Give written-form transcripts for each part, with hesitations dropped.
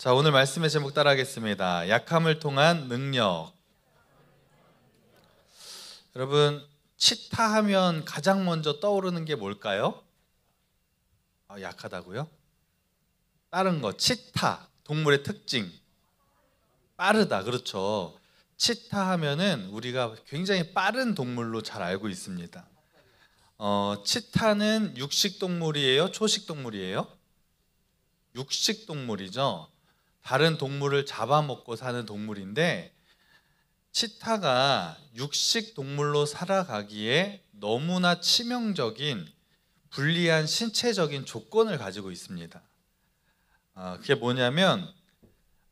자, 오늘 말씀의 제목 따라하겠습니다. 약함을 통한 능력. 여러분, 치타하면 가장 먼저 떠오르는 게 뭘까요? 약하다고요? 다른 거, 치타, 동물의 특징. 빠르다, 그렇죠. 치타하면은 우리가 굉장히 빠른 동물로 잘 알고 있습니다. 치타는 육식 동물이에요? 초식 동물이에요? 육식 동물이죠. 다른 동물을 잡아먹고 사는 동물인데, 치타가 육식 동물로 살아가기에 너무나 치명적인 불리한 신체적인 조건을 가지고 있습니다. 그게 뭐냐면,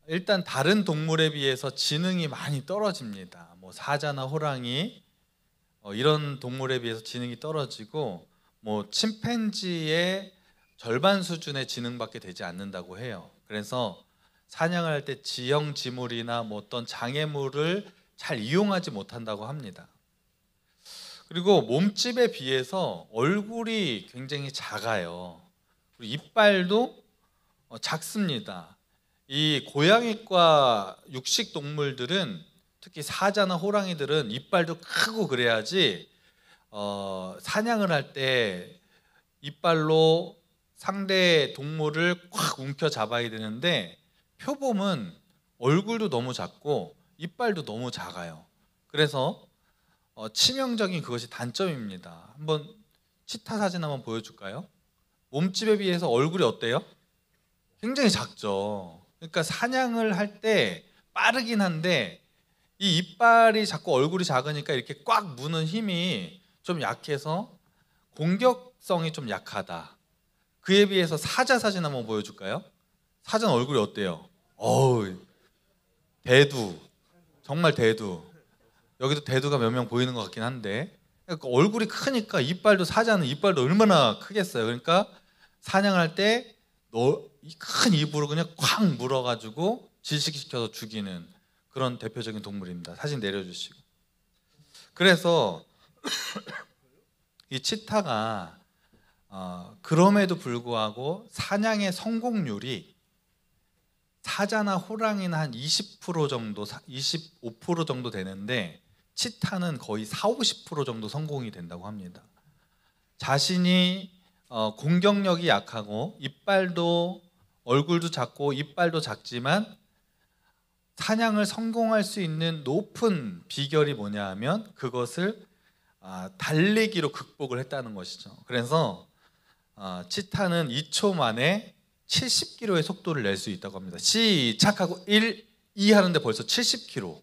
일단 다른 동물에 비해서 지능이 많이 떨어집니다. 뭐 사자나 호랑이 이런 동물에 비해서 지능이 떨어지고, 뭐 침팬지의 절반 수준의 지능밖에 되지 않는다고 해요. 그래서 사냥을 할 때 지형지물이나 뭐 어떤 장애물을 잘 이용하지 못한다고 합니다. 그리고 몸집에 비해서 얼굴이 굉장히 작아요. 그리고 이빨도 작습니다. 이 고양이과 육식 동물들은, 특히 사자나 호랑이들은 이빨도 크고 그래야지 사냥을 할 때 이빨로 상대 동물을 꽉 움켜 잡아야 되는데, 표범은 얼굴도 너무 작고 이빨도 너무 작아요. 그래서 치명적인 그것이 단점입니다. 한번 치타 사진 한번 보여줄까요? 몸집에 비해서 얼굴이 어때요? 굉장히 작죠. 그러니까 사냥을 할 때 빠르긴 한데, 이 이빨이 자꾸 얼굴이 작으니까 이렇게 꽉 무는 힘이 좀 약해서 공격성이 좀 약하다. 그에 비해서 사자 사진 한번 보여줄까요? 사자는 얼굴이 어때요? 어우, 대두, 정말 대두. 여기도 대두가 몇 명 보이는 것 같긴 한데, 그러니까 얼굴이 크니까 이빨도, 사자는 이빨도 얼마나 크겠어요. 그러니까 사냥할 때 큰 입으로 그냥 콱 물어가지고 질식시켜서 죽이는 그런 대표적인 동물입니다. 사진 내려주시고. 그래서 이 치타가 그럼에도 불구하고 사냥의 성공률이 사자나 호랑이는 한 20% 정도, 25% 정도 되는데, 치타는 거의 40~50% 정도 성공이 된다고 합니다. 자신이 공격력이 약하고 이빨도, 얼굴도 작고 이빨도 작지만 사냥을 성공할 수 있는 높은 비결이 뭐냐 하면, 그것을 달리기로 극복을 했다는 것이죠. 그래서 치타는 2초 만에 70km의 속도를 낼 수 있다고 합니다. 시작하고 1, 2 하는데 벌써 70km.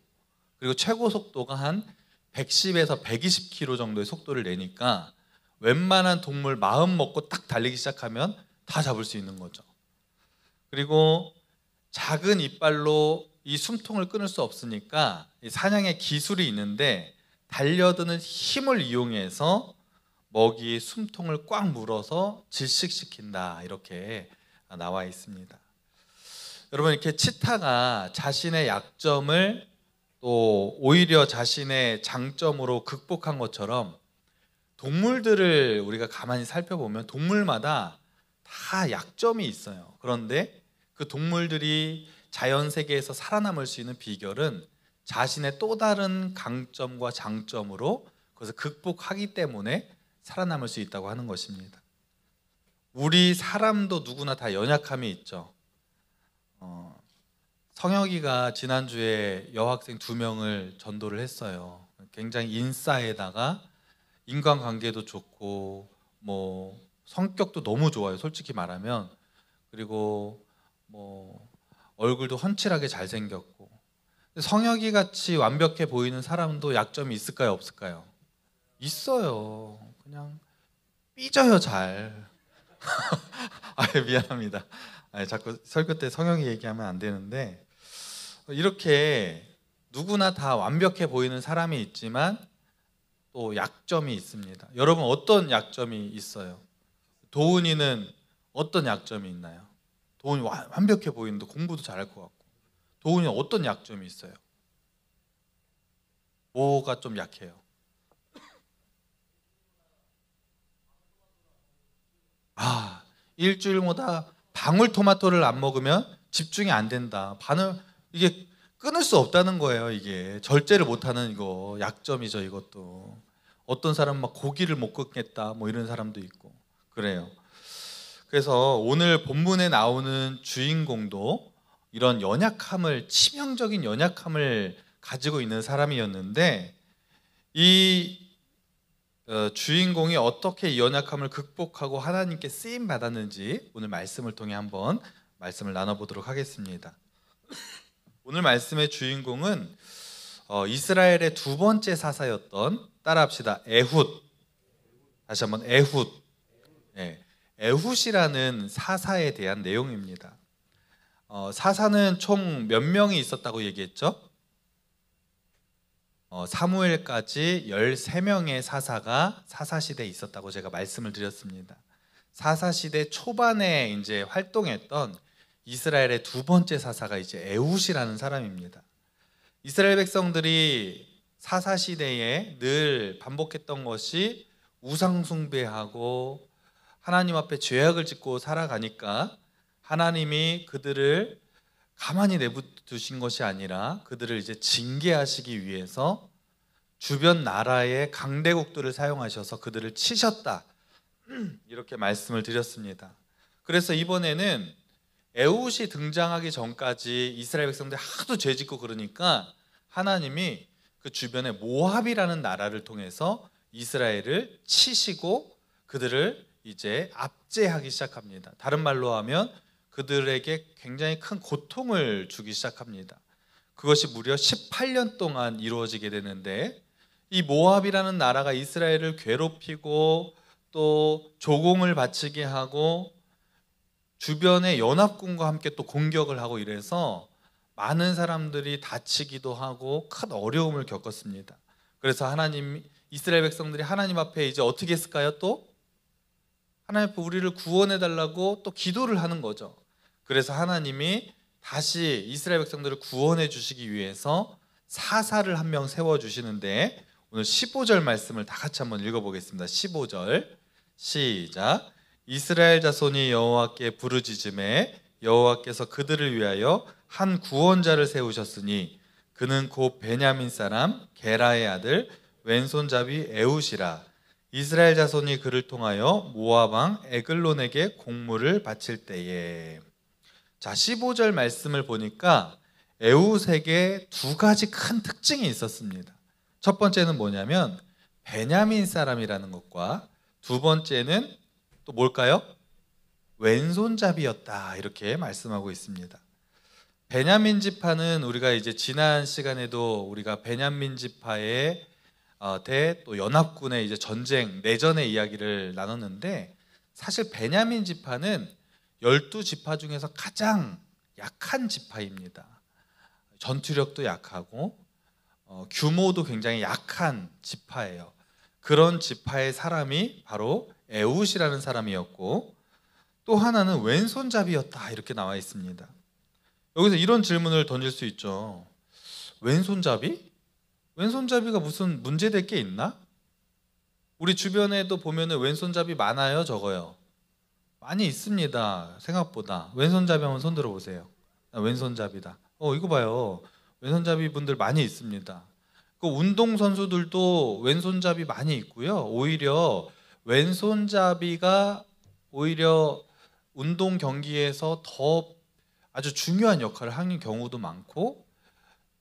그리고 최고 속도가 한 110에서 120km 정도의 속도를 내니까 웬만한 동물 마음 먹고 딱 달리기 시작하면 다 잡을 수 있는 거죠. 그리고 작은 이빨로 이 숨통을 끊을 수 없으니까 사냥의 기술이 있는데, 달려드는 힘을 이용해서 먹이의 숨통을 꽉 물어서 질식시킨다, 이렇게 나와 있습니다. 여러분, 이렇게 치타가 자신의 약점을 또 오히려 자신의 장점으로 극복한 것처럼, 동물들을 우리가 가만히 살펴보면 동물마다 다 약점이 있어요. 그런데 그 동물들이 자연 세계에서 살아남을 수 있는 비결은 자신의 또 다른 강점과 장점으로 그것을 극복하기 때문에 살아남을 수 있다고 하는 것입니다. 우리 사람도 누구나 다 연약함이 있죠. 성혁이가 지난주에 여학생 2명을 전도를 했어요. 굉장히 인싸에다가 인간관계도 좋고 뭐 성격도 너무 좋아요, 솔직히 말하면. 그리고 뭐 얼굴도 훤칠하게 잘생겼고. 성혁이 같이 완벽해 보이는 사람도 약점이 있을까요, 없을까요? 있어요. 그냥 삐져요, 잘. 미안합니다. 자꾸 설교 때 성형이 얘기하면 안 되는데, 이렇게 누구나 다 완벽해 보이는 사람이 있지만 또 약점이 있습니다. 여러분, 어떤 약점이 있어요? 도훈이는 어떤 약점이 있나요? 도훈이 완벽해 보이는데 공부도 잘할 것 같고. 도훈이 어떤 약점이 있어요? 뭐가 좀 약해요? 일주일마다 방울토마토를 안 먹으면 집중이 안 된다. 이게 끊을 수 없다는 거예요. 이게 절제를 못하는 이거 약점이죠. 이것도 어떤 사람은 막 고기를 못 끊겠다 뭐 이런 사람도 있고 그래요. 그래서 오늘 본문에 나오는 주인공도 이런 치명적인 연약함을 가지고 있는 사람이었는데 이 주인공이 어떻게 이 연약함을 극복하고 하나님께 쓰임 받았는지 오늘 말씀을 통해 한번 말씀을 나눠보도록 하겠습니다. 오늘 말씀의 주인공은 이스라엘의 두 번째 사사였던, 따라합시다, 에훗. 다시 한번 에훗. 네, 에훗이라는 사사에 대한 내용입니다. 사사는 총 몇 명이 있었다고 얘기했죠? 사무엘까지 13명의 사사가 사사시대에 있었다고 제가 말씀을 드렸습니다. 사사시대 초반에 이제 활동했던 이스라엘의 두 번째 사사가 이제 에훗이라는 사람입니다. 이스라엘 백성들이 사사시대에 늘 반복했던 것이 우상숭배하고 하나님 앞에 죄악을 짓고 살아가니까 하나님이 그들을 가만히 내버두신 것이 아니라 그들을 이제 징계하시기 위해서 주변 나라의 강대국들을 사용하셔서 그들을 치셨다, 이렇게 말씀을 드렸습니다. 그래서 이번에는 에훗이 등장하기 전까지 이스라엘 백성들이 하도 죄짓고 그러니까 하나님이 그 주변에 모압이라는 나라를 통해서 이스라엘을 치시고 그들을 이제 압제하기 시작합니다. 다른 말로 하면 그들에게 굉장히 큰 고통을 주기 시작합니다. 그것이 무려 18년 동안 이루어지게 되는데, 이 모압이라는 나라가 이스라엘을 괴롭히고 또 조공을 바치게 하고 주변의 연합군과 함께 또 공격을 하고 이래서 많은 사람들이 다치기도 하고 큰 어려움을 겪었습니다. 그래서 이스라엘 백성들이 하나님 앞에 이제 어떻게 했을까요? 또 하나님 앞에 우리를 구원해 달라고 또 기도를 하는 거죠. 그래서 하나님이 다시 이스라엘 백성들을 구원해 주시기 위해서 사사를 한 명 세워 주시는데, 오늘 15절 말씀을 다 같이 한번 읽어보겠습니다. 15절 시작. 이스라엘 자손이 여호와께 부르짖음에 여호와께서 그들을 위하여 한 구원자를 세우셨으니 그는 곧 베냐민 사람 게라의 아들 왼손잡이 에훗이라. 이스라엘 자손이 그를 통하여 모압 왕 에글론에게 공물을 바칠 때에. 자, 15절 말씀을 보니까 에훗에게 두 가지 큰 특징이 있었습니다. 첫 번째는 뭐냐면 베냐민 사람이라는 것과, 두 번째는 또 뭘까요? 왼손잡이였다, 이렇게 말씀하고 있습니다. 베냐민 지파는 우리가 이제 지난 시간에도 우리가 베냐민 지파의 대 또 연합군의 이제 전쟁 내전의 이야기를 나눴는데, 사실 베냐민 지파는 12지파 중에서 가장 약한 지파입니다. 전투력도 약하고 규모도 굉장히 약한 지파예요. 그런 지파의 사람이 바로 에훗이라는 사람이었고, 또 하나는 왼손잡이였다, 이렇게 나와 있습니다. 여기서 이런 질문을 던질 수 있죠. 왼손잡이? 왼손잡이가 무슨 문제될 게 있나? 우리 주변에도 보면은 왼손잡이 많아요, 적어요? 많이 있습니다. 생각보다. 왼손잡이 한번 손 들어보세요. 왼손잡이다. 이거 봐요. 왼손잡이 분들 많이 있습니다. 그 운동선수들도 왼손잡이 많이 있고요. 오히려 왼손잡이가 오히려 운동 경기에서 더 아주 중요한 역할을 하는 경우도 많고,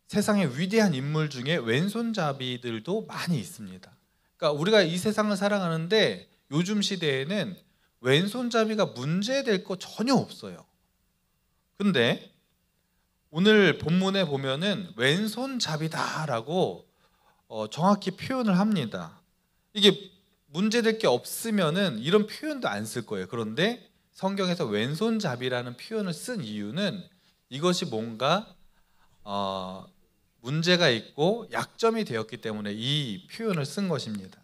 세상의 위대한 인물 중에 왼손잡이들도 많이 있습니다. 그러니까 우리가 이 세상을 살아가는데 요즘 시대에는 왼손잡이가 문제될 거 전혀 없어요. 근데 오늘 본문에 보면은 왼손잡이다라고 정확히 표현을 합니다. 이게 문제될 게 없으면은 이런 표현도 안 쓸 거예요. 그런데 성경에서 왼손잡이라는 표현을 쓴 이유는 이것이 뭔가 문제가 있고 약점이 되었기 때문에 이 표현을 쓴 것입니다.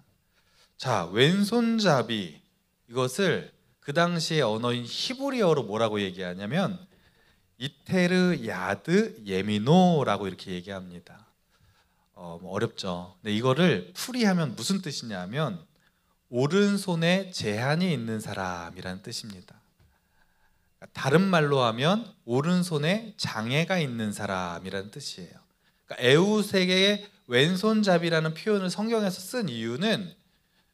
자, 왼손잡이, 이것을 그 당시의 언어인 히브리어로 뭐라고 얘기하냐면 이테르 야드 예미노라고 이렇게 얘기합니다. 어렵죠. 근데 이거를 풀이하면 무슨 뜻이냐면 오른손에 제한이 있는 사람이라는 뜻입니다. 다른 말로 하면 오른손에 장애가 있는 사람이라는 뜻이에요. 그러니까 에웃에게 왼손잡이라는 표현을 성경에서 쓴 이유는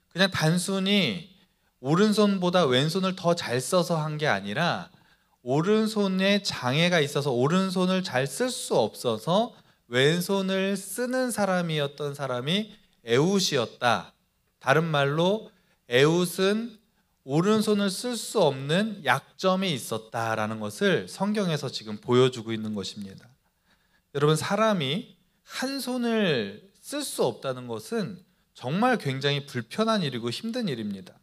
그냥 단순히 오른손보다 왼손을 더 잘 써서 한 게 아니라 오른손에 장애가 있어서 오른손을 잘 쓸 수 없어서 왼손을 쓰는 사람이었던 사람이 에웃이었다. 다른 말로 에웃은 오른손을 쓸 수 없는 약점이 있었다라는 것을 성경에서 지금 보여주고 있는 것입니다. 여러분, 사람이 한 손을 쓸 수 없다는 것은 정말 굉장히 불편한 일이고 힘든 일입니다.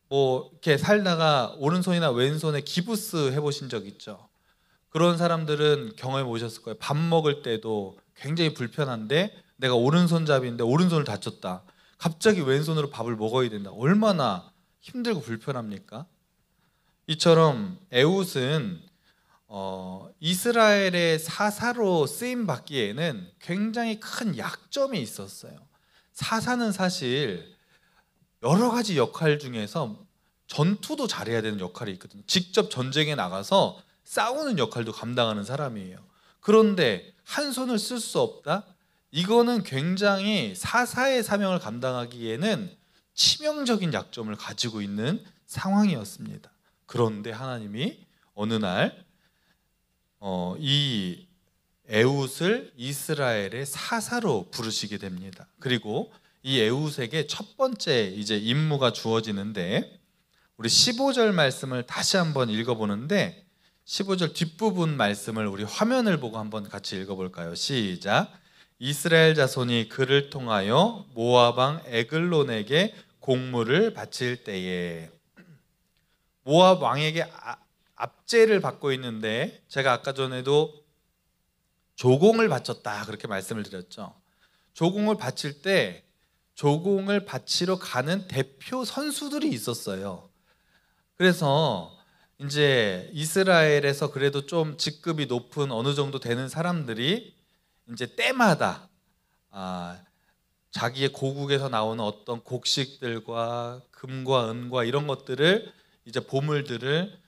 뭐 이렇게 살다가 오른손이나 왼손에 기부스 해보신 적 있죠? 그런 사람들은 경험해 보셨을 거예요. 밥 먹을 때도 굉장히 불편한데 내가 오른손잡이인데 오른손을 다쳤다. 갑자기 왼손으로 밥을 먹어야 된다. 얼마나 힘들고 불편합니까? 이처럼 에웃은 이스라엘의 사사로 쓰임 받기에는 굉장히 큰 약점이 있었어요. 사사는 사실 여러 가지 역할 중에서 전투도 잘해야 되는 역할이 있거든요. 직접 전쟁에 나가서 싸우는 역할도 감당하는 사람이에요. 그런데 한 손을 쓸 수 없다? 이거는 굉장히 사사의 사명을 감당하기에는 치명적인 약점을 가지고 있는 상황이었습니다. 그런데 하나님이 어느 날 이 에웃을 이스라엘의 사사로 부르시게 됩니다. 그리고 이 에웃에게 첫 번째 이제 임무가 주어지는데, 우리 15절 말씀을 다시 한번 읽어보는데 15절 뒷부분 말씀을 우리 화면을 보고 한번 같이 읽어볼까요? 시작. 이스라엘 자손이 그를 통하여 모압 왕 에글론에게 공물을 바칠 때에, 모압 왕에게 압제를 받고 있는데, 제가 아까 전에도 조공을 바쳤다 그렇게 말씀을 드렸죠. 조공을 바칠 때 조공을 바치러 가는 대표 선수들이 있었어요. 그래서 이제 이스라엘에서 그래도 좀 직급이 높은 어느 정도 되는 사람들이 이제 때마다 자기의 고국에서 나오는 어떤 곡식들과 금과 은과 이런 것들을, 이제 보물들을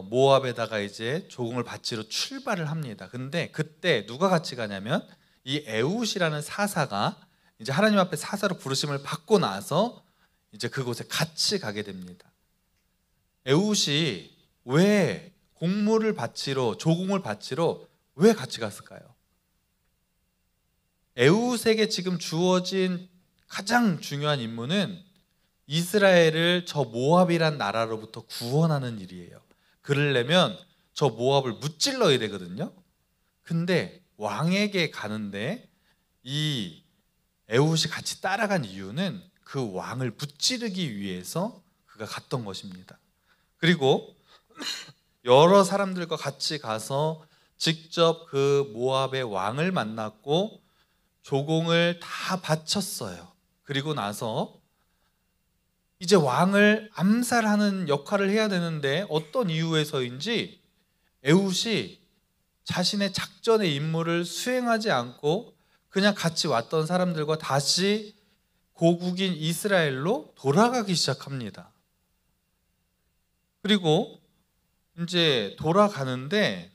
모압에다가 이제 조공을 바치러 출발을 합니다. 근데 그때 누가 같이 가냐면 이 에웃이라는 사사가 이제 하나님 앞에 사사로 부르심을 받고 나서 이제 그곳에 같이 가게 됩니다. 에웃이 왜 공물을 바치러, 조공을 바치러 왜 같이 갔을까요? 에웃에게 지금 주어진 가장 중요한 임무는 이스라엘을 저 모압이란 나라로부터 구원하는 일이에요. 그러려면 저 모압을 무찔러야 되거든요. 근데 왕에게 가는데 이 에웃이 같이 따라간 이유는 그 왕을 무찌르기 위해서 그가 갔던 것입니다. 그리고 여러 사람들과 같이 가서 직접 그 모압의 왕을 만났고 조공을 다 바쳤어요. 그리고 나서 이제 왕을 암살하는 역할을 해야 되는데 어떤 이유에서인지 에웃이 자신의 작전의 임무를 수행하지 않고 그냥 같이 왔던 사람들과 다시 고국인 이스라엘로 돌아가기 시작합니다. 그리고 이제 돌아가는데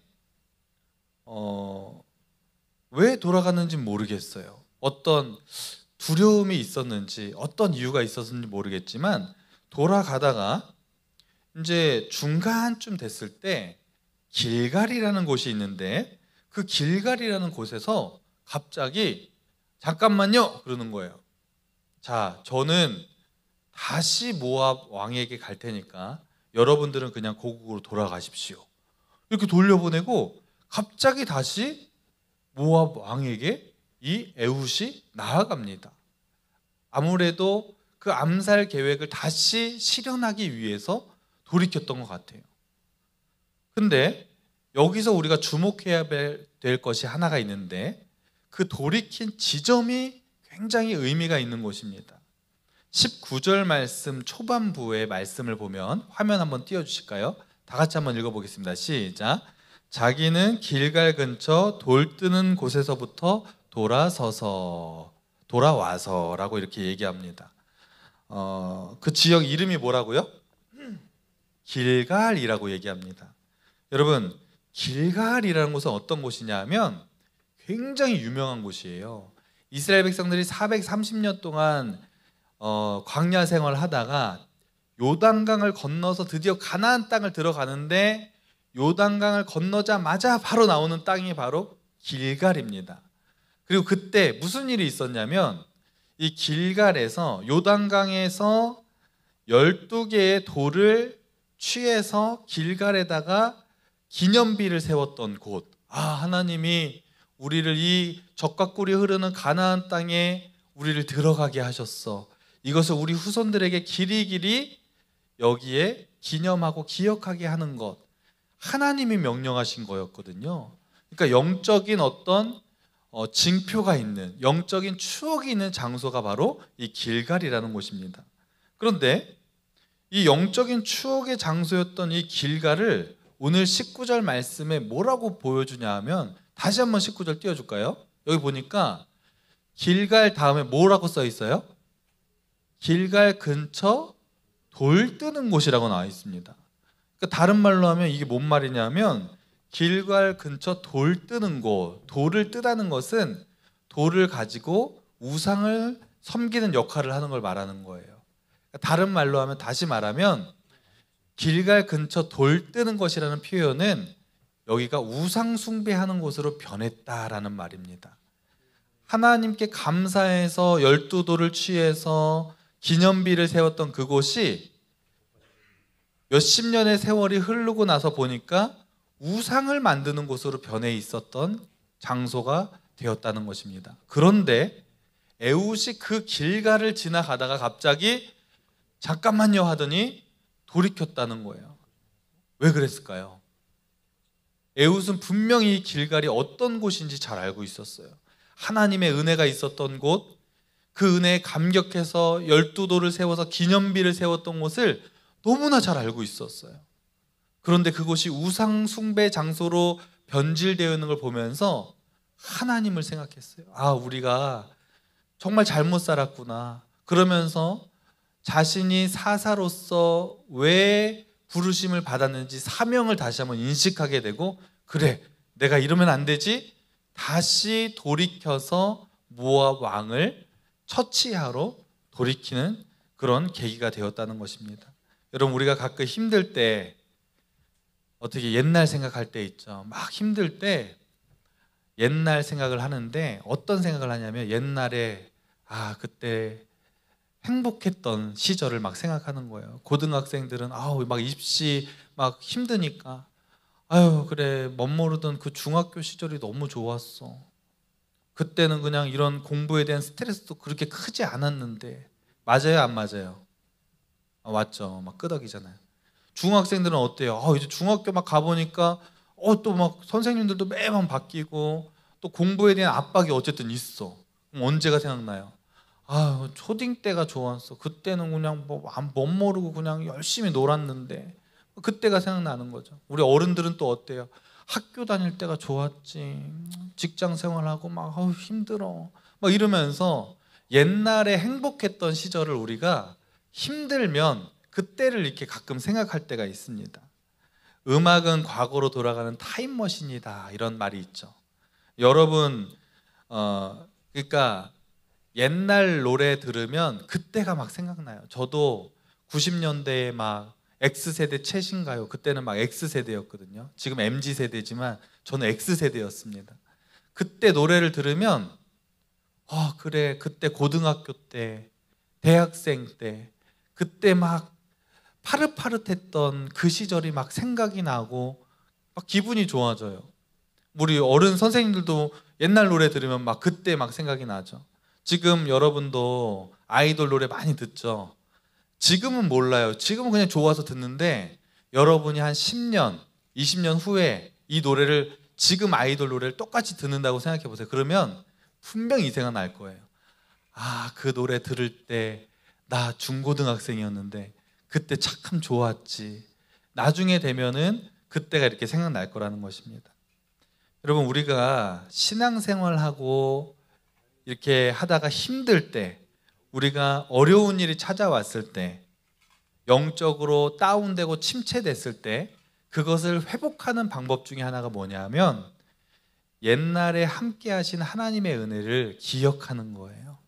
왜 돌아가는지 모르겠어요. 어떤 두려움이 있었는지 어떤 이유가 있었는지 모르겠지만 돌아가다가 이제 중간쯤 됐을 때 길갈이라는 곳이 있는데 그 길갈이라는 곳에서 갑자기 잠깐만요 그러는 거예요. 자, 저는 다시 모압 왕에게 갈 테니까 여러분들은 그냥 고국으로 돌아가십시오. 이렇게 돌려보내고 갑자기 다시 모압 왕에게 이 에웃이 나아갑니다. 아무래도 그 암살 계획을 다시 실현하기 위해서 돌이켰던 것 같아요. 근데 여기서 우리가 주목해야 될 것이 하나가 있는데 그 돌이킨 지점이 굉장히 의미가 있는 것입니다. 19절 말씀 초반부의 말씀을 보면 화면 한번 띄워주실까요? 다 같이 한번 읽어보겠습니다. 시작. 자기는 길갈 근처 돌 뜨는 곳에서부터 돌아와서라고 이렇게 얘기합니다. 그 지역 이름이 뭐라고요? 길갈이라고 얘기합니다. 여러분, 길갈이라는 곳은 어떤 곳이냐 하면 굉장히 유명한 곳이에요. 이스라엘 백성들이 430년 동안 광야 생활을 하다가 요단강을 건너서 드디어 가나안 땅을 들어가는데, 요단강을 건너자마자 바로 나오는 땅이 바로 길갈입니다. 그리고 그때 무슨 일이 있었냐면, 이 길갈에서, 요단강에서 12개의 돌을 취해서 길갈에다가 기념비를 세웠던 곳. 하나님이 우리를 이 젖과 꿀이 흐르는 가나안 땅에 우리를 들어가게 하셨어. 이것을 우리 후손들에게 길이길이 여기에 기념하고 기억하게 하는 것, 하나님이 명령하신 거였거든요. 그러니까 영적인 어떤 징표가 있는, 영적인 추억이 있는 장소가 바로 이 길갈이라는 곳입니다. 그런데 이 영적인 추억의 장소였던 이 길갈을 오늘 19절 말씀에 뭐라고 보여주냐 하면, 다시 한번 19절 띄워줄까요? 여기 보니까 길갈 다음에 뭐라고 써 있어요? 길갈 근처 돌 뜨는 곳이라고 나와 있습니다. 그러니까 다른 말로 하면 이게 뭔 말이냐면, 길갈 근처 돌 뜨는 곳, 돌을 뜨다는 것은 돌을 가지고 우상을 섬기는 역할을 하는 걸 말하는 거예요. 그러니까 다른 말로 하면, 다시 말하면 길갈 근처 돌 뜨는 것이라는 표현은 여기가 우상 숭배하는 곳으로 변했다라는 말입니다. 하나님께 감사해서 12돌을 취해서 기념비를 세웠던 그곳이 몇십 년의 세월이 흐르고 나서 보니까 우상을 만드는 곳으로 변해 있었던 장소가 되었다는 것입니다. 그런데 에훗이 그 길갈을 지나가다가 갑자기 잠깐만요 하더니 돌이켰다는 거예요. 왜 그랬을까요? 에훗은 분명히 이 길갈이 어떤 곳인지 잘 알고 있었어요. 하나님의 은혜가 있었던 곳, 그 은혜에 감격해서 12돌을 세워서 기념비를 세웠던 곳을 너무나 잘 알고 있었어요. 그런데 그곳이 우상 숭배 장소로 변질되어 있는 걸 보면서 하나님을 생각했어요. 우리가 정말 잘못 살았구나. 그러면서 자신이 사사로서 왜 부르심을 받았는지 사명을 다시 한번 인식하게 되고, 그래, 내가 이러면 안 되지. 다시 돌이켜서 모압 왕을 처치하러 돌이키는 그런 계기가 되었다는 것입니다. 여러분, 우리가 가끔 힘들 때 어떻게 옛날 생각할 때 있죠. 막 힘들 때 옛날 생각을 하는데, 어떤 생각을 하냐면 옛날에 그때 행복했던 시절을 막 생각하는 거예요. 고등학생들은 막 입시 막 힘드니까 그래, 멋모르던 그 중학교 시절이 너무 좋았어. 그때는 그냥 이런 공부에 대한 스트레스도 그렇게 크지 않았는데. 맞아요, 안 맞아요? 맞죠. 막 끄덕이잖아요. 중학생들은 어때요? 이제 중학교 막 가보니까 또 막 선생님들도 매번 바뀌고, 또 공부에 대한 압박이 어쨌든 있어. 그럼 언제가 생각나요? 초딩 때가 좋았어. 그때는 그냥 못 모르고 그냥 열심히 놀았는데. 그때가 생각나는 거죠. 우리 어른들은 또 어때요? 학교 다닐 때가 좋았지. 직장 생활하고 막 힘들어. 막 이러면서 옛날에 행복했던 시절을 우리가 힘들면 그때를 이렇게 가끔 생각할 때가 있습니다. 음악은 과거로 돌아가는 타임머신이다, 이런 말이 있죠. 여러분, 그러니까 옛날 노래 들으면 그때가 막 생각나요. 저도 90년대에 막 X세대 최신가요? 그때는 막 X세대였거든요. 지금 MZ세대지만 저는 X세대였습니다. 그때 노래를 들으면 그래, 그때 고등학교 때, 대학생 때, 그때 막 파릇파릇했던 그 시절이 막 생각이 나고 막 기분이 좋아져요. 우리 어른 선생님들도 옛날 노래 들으면 막 그때 막 생각이 나죠. 지금 여러분도 아이돌 노래 많이 듣죠. 지금은 몰라요. 지금은 그냥 좋아서 듣는데, 여러분이 한 10년, 20년 후에 이 노래를, 지금 아이돌 노래를 똑같이 듣는다고 생각해 보세요. 그러면 분명히 이 생각 날 거예요. 그 노래 들을 때 나 중고등학생이었는데 그때 참 좋았지. 나중에 되면은 그때가 이렇게 생각날 거라는 것입니다. 여러분, 우리가 신앙생활하고 이렇게 하다가 힘들 때, 우리가 어려운 일이 찾아왔을 때, 영적으로 다운되고 침체됐을 때 그것을 회복하는 방법 중에 하나가 뭐냐면 옛날에 함께 하신 하나님의 은혜를 기억하는 거예요.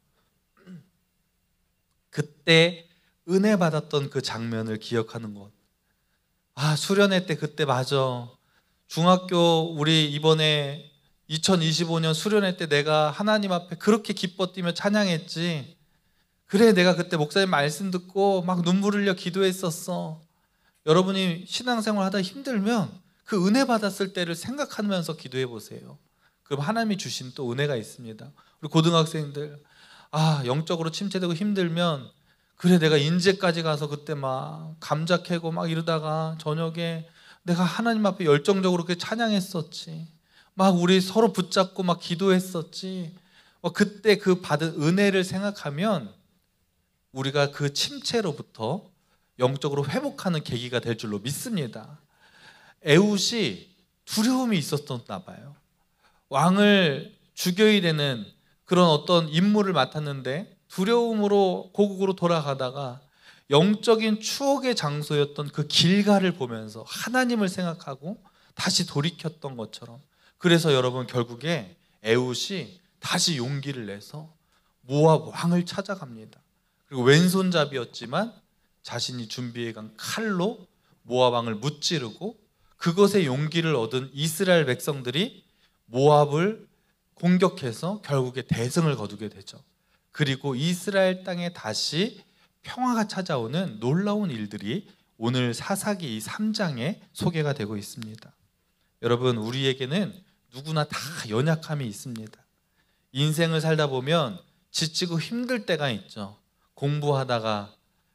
그때 은혜 받았던 그 장면을 기억하는 것. 아, 수련회 때 그때 맞아. 중학교 우리 이번에 2025년 수련회 때 내가 하나님 앞에 그렇게 기뻐 뛰며 찬양했지. 그래, 내가 그때 목사님 말씀 듣고 막 눈물 흘려 기도했었어. 여러분이 신앙생활 하다 힘들면 그 은혜 받았을 때를 생각하면서 기도해 보세요. 그럼 하나님이 주신 또 은혜가 있습니다. 우리 고등학생들, 아, 영적으로 침체되고 힘들면 그래, 내가 인제까지 가서 그때 막 감자 캐고 막 이러다가 저녁에 내가 하나님 앞에 열정적으로 그렇게 찬양했었지. 막 우리 서로 붙잡고 막 기도했었지. 그때 그 받은 은혜를 생각하면 우리가 그 침체로부터 영적으로 회복하는 계기가 될 줄로 믿습니다. 에훗이 두려움이 있었나 봐요. 왕을 죽여야 되는 그런 어떤 임무를 맡았는데 두려움으로 고국으로 돌아가다가 영적인 추억의 장소였던 그 길가를 보면서 하나님을 생각하고 다시 돌이켰던 것처럼, 그래서 여러분 결국에 에훗이 다시 용기를 내서 모압 왕을 찾아갑니다. 그리고 왼손잡이였지만 자신이 준비해간 칼로 모압 왕을 무찌르고 그것에 용기를 얻은 이스라엘 백성들이 모압을 공격해서 결국에 대승을 거두게 되죠. 그리고 이스라엘 땅에 다시 평화가 찾아오는 놀라운 일들이 오늘 사사기 3장에 소개가 되고 있습니다. 여러분, 우리에게는 누구나 다 연약함이 있습니다. 인생을 살다 보면 지치고 힘들 때가 있죠. 공부하다가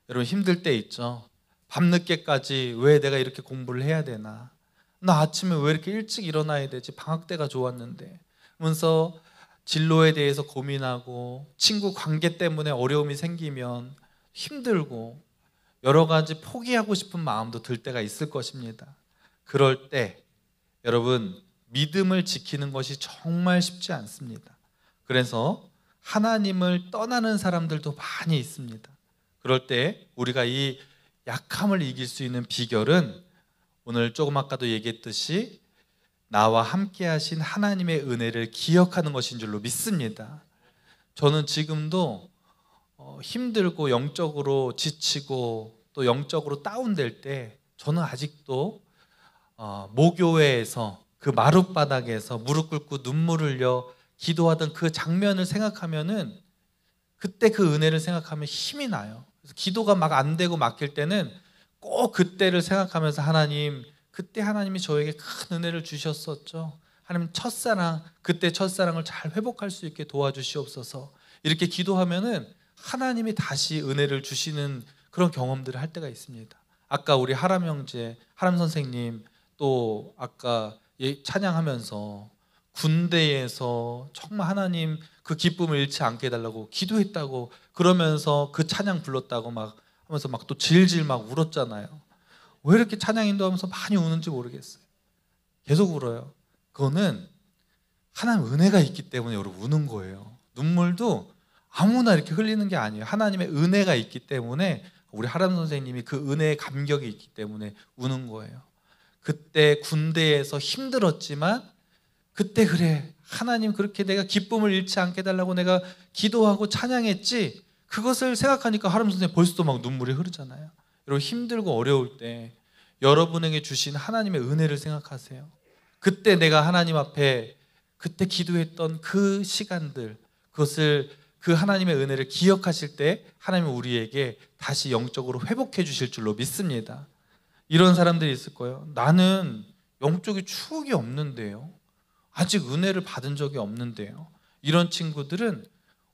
여러분 힘들 때 있죠. 밤늦게까지 왜 내가 이렇게 공부를 해야 되나, 나 아침에 왜 이렇게 일찍 일어나야 되지, 방학 때가 좋았는데 하면서 진로에 대해서 고민하고 친구 관계 때문에 어려움이 생기면 힘들고 여러 가지 포기하고 싶은 마음도 들 때가 있을 것입니다. 그럴 때 여러분, 믿음을 지키는 것이 정말 쉽지 않습니다. 그래서 하나님을 떠나는 사람들도 많이 있습니다. 그럴 때 우리가 이 약함을 이길 수 있는 비결은 오늘 조금 아까도 얘기했듯이 나와 함께 하신 하나님의 은혜를 기억하는 것인 줄로 믿습니다. 저는 지금도 힘들고 영적으로 지치고 또 영적으로 다운될 때 저는 아직도 모교회에서 그 마룻바닥에서 무릎 꿇고 눈물을 흘려 기도하던 그 장면을 생각하면은 그때 그 은혜를 생각하면 힘이 나요. 그래서 기도가 막 안 되고 막힐 때는 꼭 그때를 생각하면서 하나님, 그때 하나님이 저에게 큰 은혜를 주셨었죠. 하나님, 첫사랑, 그때 첫사랑을 잘 회복할 수 있게 도와주시옵소서. 이렇게 기도하면은 하나님이 다시 은혜를 주시는 그런 경험들을 할 때가 있습니다. 아까 우리 하람 형제, 하람 선생님, 또 아까 찬양하면서 군대에서 정말 하나님 그 기쁨을 잃지 않게 해달라고 기도했다고 그러면서 그 찬양 불렀다고 막 하면서 막 또 질질 막 울었잖아요. 왜 이렇게 찬양 인도하면서 많이 우는지 모르겠어요. 계속 울어요. 그거는 하나님 은혜가 있기 때문에 여러분 우는 거예요. 눈물도 아무나 이렇게 흘리는 게 아니에요. 하나님의 은혜가 있기 때문에, 우리 하람 선생님이 그 은혜의 감격이 있기 때문에 우는 거예요. 그때 군대에서 힘들었지만 그때 그래, 하나님 그렇게 내가 기쁨을 잃지 않게 해달라고 내가 기도하고 찬양했지, 그것을 생각하니까 하람 선생님 벌써 막 눈물이 흐르잖아요. 여러분, 힘들고 어려울 때 여러분에게 주신 하나님의 은혜를 생각하세요. 그때 내가 하나님 앞에 그때 기도했던 그 시간들, 그것을, 그 하나님의 은혜를 기억하실 때 하나님은 우리에게 다시 영적으로 회복해 주실 줄로 믿습니다. 이런 사람들이 있을 거예요. 나는 영적인 추억이 없는데요, 아직 은혜를 받은 적이 없는데요. 이런 친구들은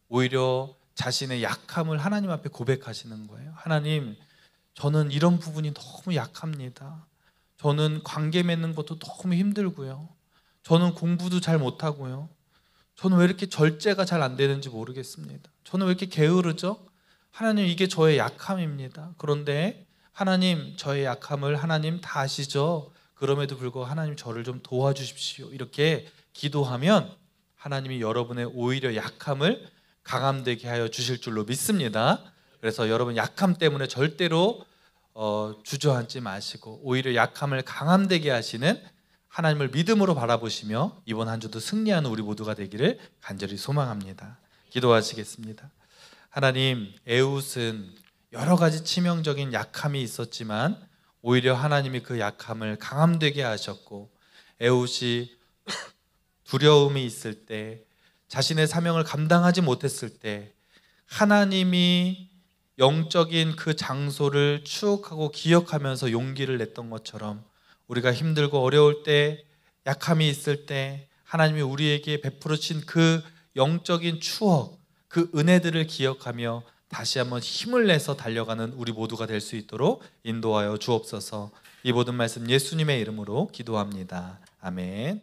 오히려 자신의 약함을 하나님 앞에 고백하시는 거예요. 하나님, 저는 이런 부분이 너무 약합니다. 저는 관계 맺는 것도 너무 힘들고요. 저는 공부도 잘 못하고요. 저는 왜 이렇게 절제가 잘 안 되는지 모르겠습니다. 저는 왜 이렇게 게으르죠? 하나님, 이게 저의 약함입니다. 그런데 하나님, 저의 약함을 하나님 다 아시죠? 그럼에도 불구하고 하나님 저를 좀 도와주십시오. 이렇게 기도하면 하나님이 여러분의 오히려 약함을 강함되게 하여 주실 줄로 믿습니다. 그래서 여러분, 약함 때문에 절대로 주저앉지 마시고 오히려 약함을 강함되게 하시는 하나님을 믿음으로 바라보시며 이번 한 주도 승리하는 우리 모두가 되기를 간절히 소망합니다. 기도하시겠습니다. 하나님, 에훗은 여러 가지 치명적인 약함이 있었지만 오히려 하나님이 그 약함을 강함되게 하셨고, 에훗이 두려움이 있을 때, 자신의 사명을 감당하지 못했을 때 하나님이 영적인 그 장소를 추억하고 기억하면서 용기를 냈던 것처럼 우리가 힘들고 어려울 때, 약함이 있을 때 하나님이 우리에게 베풀으신 그 영적인 추억, 그 은혜들을 기억하며 다시 한번 힘을 내서 달려가는 우리 모두가 될 수 있도록 인도하여 주옵소서. 이 모든 말씀 예수님의 이름으로 기도합니다. 아멘.